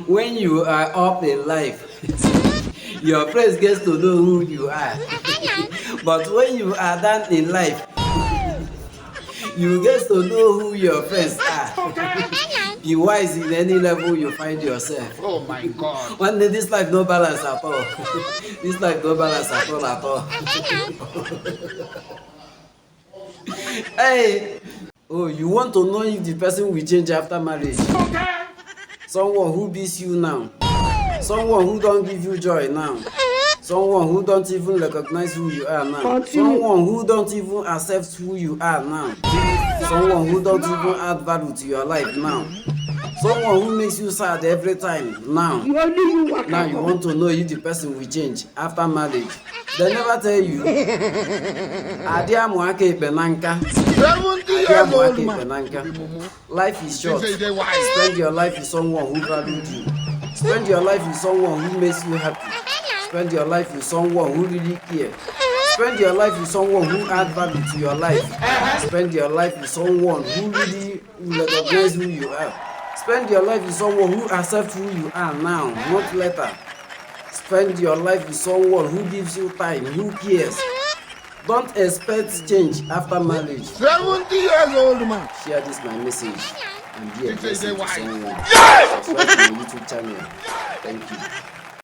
When you are up in life, your friends gets to know who you are. But when you are down in life, you get to know who your friends are. Be wise in any level you find yourself. Oh my God. One day this life no balance at all. This life no balance at all at all. Hey! Oh, you want to know if the person will change after marriage? Okay. Someone who beats you now. Someone who don't give you joy now. Someone who don't even recognize who you are now. Someone who don't even accept who you are now. Someone who don't even add value to your life now. Someone who makes you sad every time now. Now you want to know if the person will change after marriage. They never tell you. Life is short. Spend your life with someone who values you. Spend your life with someone who makes you happy. Spend your life with someone who really cares. Spend your life with someone who adds value to your life. Spend your life with someone who really recognizes who you are. Spend your life with someone who accepts who you are now, not later. Spend your life with someone who gives you time, who cares. Don't expect change after marriage. 70 years old man. Share this my message and be a blessing to someone. Yes! Subscribe to my YouTube channel. Thank you.